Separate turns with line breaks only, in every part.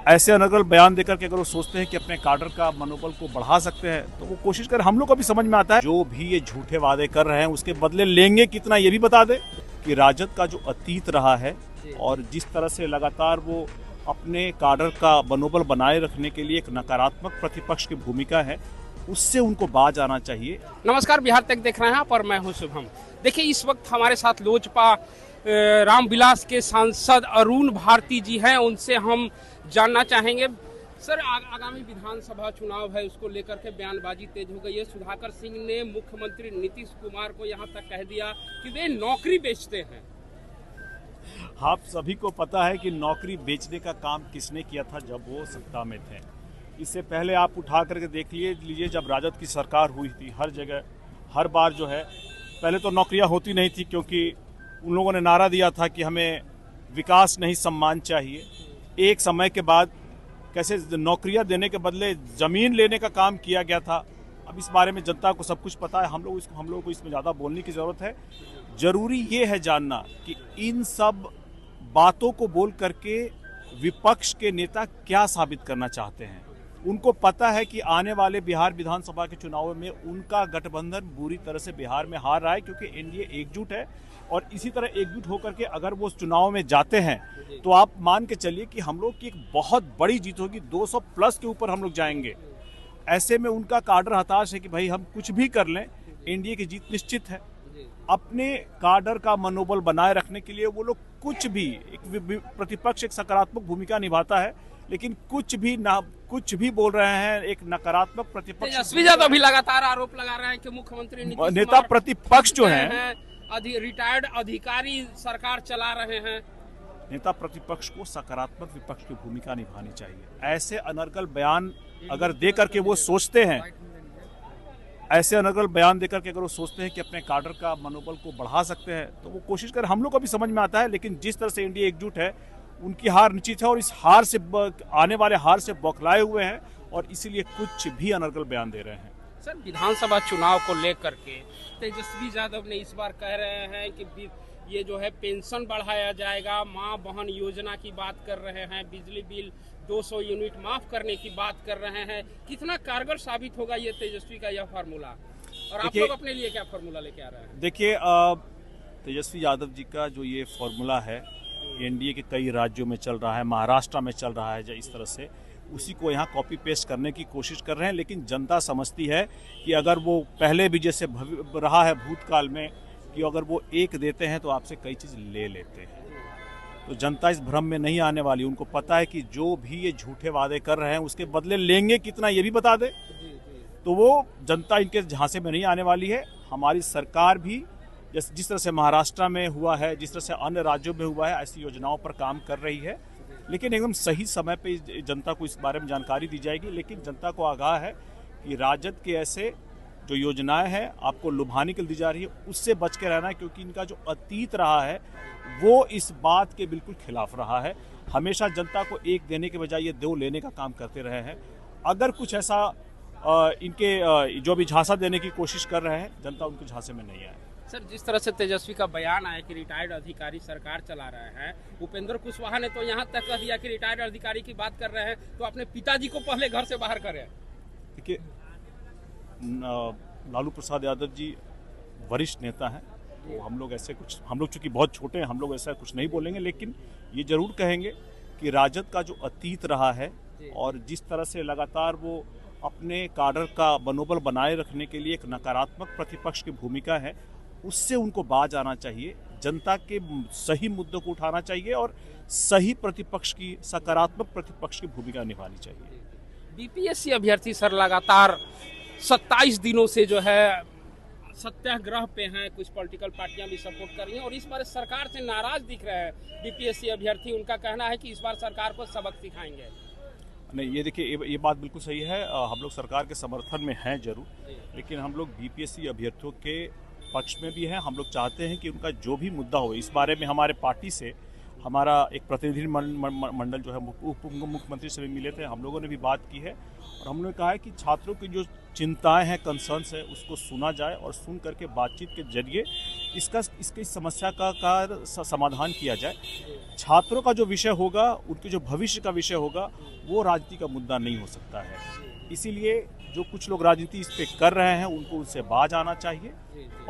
ऐसे अनर्गल बयान देकर के अगर वो सोचते हैं कि अपने काडर का मनोबल को बढ़ा सकते हैं तो वो कोशिश करें। हम लोग को भी समझ में आता है जो भी ये झूठे वादे कर रहे हैं उसके बदले लेंगे कितना, ये भी बता दे कि राजद का जो अतीत रहा है और जिस तरह से लगातार वो अपने काडर का मनोबल बनाए रखने के लिए एक नकारात्मक प्रतिपक्ष की भूमिका है, उससे उनको बाज आना चाहिए।
नमस्कार, बिहार तक देख रहे हैं आप और मैं हूं शुभम। देखिए, इस वक्त हमारे साथ लोजपा रामविलास के सांसद अरुण भारती जी हैं, उनसे हम जानना चाहेंगे। सर, आगामी विधानसभा चुनाव है, उसको लेकर के बयानबाजी तेज हो गई है। सुधाकर सिंह ने मुख्यमंत्री नीतीश कुमार को यहां तक कह दिया कि वे नौकरी बेचते हैं।
आप सभी को पता है कि नौकरी बेचने का काम किसने किया था जब वो सत्ता में थे। इससे पहले आप उठा करके देख लीजिए जब राजद की सरकार हुई थी, हर जगह हर बार जो है, पहले तो नौकरियां होती नहीं थी क्योंकि उन लोगों ने नारा दिया था कि हमें विकास नहीं सम्मान चाहिए। एक समय के बाद कैसे नौकरियां देने के बदले ज़मीन लेने का काम किया गया था। अब इस बारे में जनता को सब कुछ पता है, हम लोगों को इसमें ज़्यादा बोलने की ज़रूरत है। ज़रूरी ये है जानना कि इन सब बातों को बोल करके विपक्ष के नेता क्या साबित करना चाहते हैं। उनको पता है कि आने वाले बिहार विधानसभा के चुनाव में उनका गठबंधन बुरी तरह से बिहार में हार रहा है क्योंकि एनडीए एकजुट है और इसी तरह एकजुट होकर के अगर वो चुनाव में जाते हैं तो आप मान के चलिए कि हम लोग की एक बहुत बड़ी जीत होगी, 200 प्लस के ऊपर हम लोग जाएंगे। ऐसे में उनका काडर हताश है कि भाई हम कुछ भी कर लें, एनडीए की जीत निश्चित है। अपने काडर का मनोबल बनाए रखने के लिए वो लोग कुछ भी, एक प्रतिपक्ष एक सकारात्मक भूमिका निभाता है लेकिन कुछ भी बोल रहे हैं। एक नकारात्मक प्रतिपक्ष
तेजस्वी यादव भी लगातार आरोप लगा रहे हैं कि मुख्यमंत्री नीतीश
नेता प्रतिपक्ष जो हैं
रिटायर्ड अधिकारी सरकार चला रहे हैं।
नेता प्रतिपक्ष को सकारात्मक विपक्ष की भूमिका निभानी चाहिए। ऐसे अनर्गल बयान अगर दे करके वो सोचते हैं, ऐसे अनर्गल बयान देकर के अगर वो सोचते हैं कि अपने काडर का मनोबल को बढ़ा सकते हैं तो वो कोशिश करें। हम लोग को भी समझ में आता है, लेकिन जिस तरह से एनडीए एकजुट है उनकी हार निश्चित है और इस हार से आने वाले हार से बौखलाए हुए हैं और इसीलिए कुछ भी अनर्गल बयान दे रहे हैं।
सर, विधानसभा चुनाव को लेकर के तेजस्वी यादव ने इस बार कह रहे हैं कि ये जो है पेंशन बढ़ाया जाएगा, माँ बहन योजना की बात कर रहे हैं, बिजली बिल 200 यूनिट माफ करने की बात कर रहे हैं। कितना कारगर साबित होगा ये तेजस्वी का यह फार्मूला, और आप लोग अपने लिए क्या फार्मूला लेके आ रहे हैं?
देखिए, तेजस्वी यादव जी का जो ये फार्मूला है एनडीए के कई राज्यों में चल रहा है, महाराष्ट्र में चल रहा है, इस तरह से उसी को यहाँ कॉपी पेस्ट करने की कोशिश कर रहे हैं। लेकिन जनता समझती है कि अगर वो पहले भी जैसे रहा है भूतकाल में कि अगर वो एक देते हैं तो आपसे कई चीज़ ले लेते हैं, तो जनता इस भ्रम में नहीं आने वाली। उनको पता है कि जो भी ये झूठे वादे कर रहे हैं उसके बदले लेंगे कितना, ये भी बता दे, तो वो जनता इनके झांसे में नहीं आने वाली है। हमारी सरकार भी जिस तरह से महाराष्ट्र में हुआ है, जिस तरह से अन्य राज्यों में हुआ है, ऐसी योजनाओं पर काम कर रही है। लेकिन एकदम सही समय पे जनता को इस बारे में जानकारी दी जाएगी। लेकिन जनता को आगाह है कि राजद के ऐसे जो योजनाएं हैं आपको लुभाने के लिए दी जा रही है, उससे बच के रहना है क्योंकि इनका जो अतीत रहा है वो इस बात के बिल्कुल खिलाफ रहा है। हमेशा जनता को एक देने के बजाय ये दो लेने का काम करते रहे हैं। अगर कुछ ऐसा इनके जो भी झांसा देने की कोशिश कर रहे हैं, जनता उनके झांसे में नहीं आए।
सर, जिस तरह से तेजस्वी का बयान आया कि रिटायर्ड अधिकारी सरकार चला रहे हैं, उपेंद्र कुशवाहा ने तो यहाँ तक कह दिया कि रिटायर्ड अधिकारी की बात कर रहे हैं तो अपने पिताजी को पहले घर से बाहर करें।
देखिए, लालू प्रसाद यादव जी वरिष्ठ नेता हैं, तो हम लोग चूंकि बहुत छोटे हैं, हम लोग ऐसा कुछ नहीं बोलेंगे। लेकिन ये जरूर कहेंगे कि राजद का जो अतीत रहा है और जिस तरह से लगातार वो अपने काडर का मनोबल बनाए रखने के लिए एक नकारात्मक प्रतिपक्ष की भूमिका है, उससे उनको बाज आना चाहिए। जनता के सही मुद्दों को उठाना चाहिए और सही प्रतिपक्ष की, सकारात्मक प्रतिपक्ष की भूमिका निभानी चाहिए।
बीपीएससी अभ्यर्थी सर लगातार 27 दिनों से जो है सत्याग्रह पे हैं, कुछ पॉलिटिकल पार्टियां भी सपोर्ट कर रही हैं और इस बार सरकार से नाराज दिख रहे हैं बीपीएससी अभ्यर्थी। उनका कहना है कि इस बार सरकार को सबक सिखाएंगे।
नहीं, ये देखिए, ये बात बिल्कुल सही है। हम लोग सरकार के समर्थन में हैं जरूर, लेकिन हम लोग बीपीएससी अभ्यर्थियों के पक्ष में भी हैं। हम लोग चाहते हैं कि उनका जो भी मुद्दा हो, इस बारे में हमारे पार्टी से हमारा एक प्रतिनिधि मंडल जो है उप मुख्यमंत्री से भी मिले थे, हम लोगों ने भी बात की है और हमने कहा है कि छात्रों की जो चिंताएं हैं, कंसर्न्स है, उसको सुना जाए और सुन करके बातचीत के जरिए इसकी समस्या का समाधान किया जाए। छात्रों का जो विषय होगा, उनके जो भविष्य का विषय होगा, वो राजनीति का मुद्दा नहीं हो सकता है। इसीलिए जो कुछ लोग राजनीति इस पे कर रहे हैं, उनको उनसे बाज आना चाहिए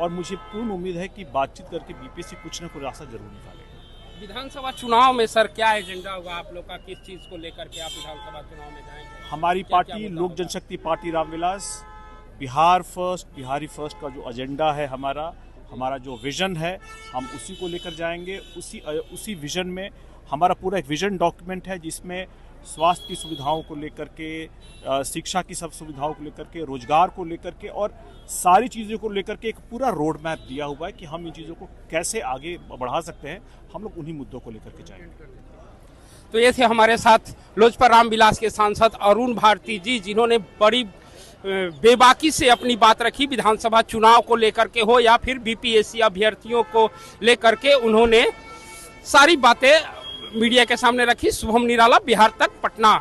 और मुझे पूर्ण उम्मीद है कि बातचीत करके बीपीएससी कुछ न कुछ रास्ता जरूर निकालेगा।
विधानसभा चुनाव में सर क्या एजेंडा होगा आप लोग का, किस चीज को लेकर के आप विधानसभा चुनाव में जाएंगे?
हमारी party Lok Janshakti party Ramvilas Bihar first, Bihari first का जो एजेंडा है, हमारा जो विजन है, हम उसी को लेकर जाएंगे। उसी विजन में हमारा पूरा एक विजन डॉक्यूमेंट है, जिसमें स्वास्थ्य की सुविधाओं को लेकर के, शिक्षा की सब सुविधाओं को लेकर के, रोजगार को लेकर के और सारी चीज़ों को लेकर के एक पूरा रोड मैप दिया हुआ है कि हम इन चीज़ों को कैसे आगे बढ़ा सकते हैं। हम लोग उन्हीं मुद्दों को लेकर के जाएंगे।
तो ये थे हमारे साथ लोजपा रामविलास के सांसद अरुण भारती जी, जिन्होंने बड़ी बेबाकी से अपनी बात रखी। विधानसभा चुनाव को लेकर के हो या फिर बीपीएससी अभ्यर्थियों को लेकर के, उन्होंने सारी बातें मीडिया के सामने रखी। शुभम निराला, बिहार तक, पटना।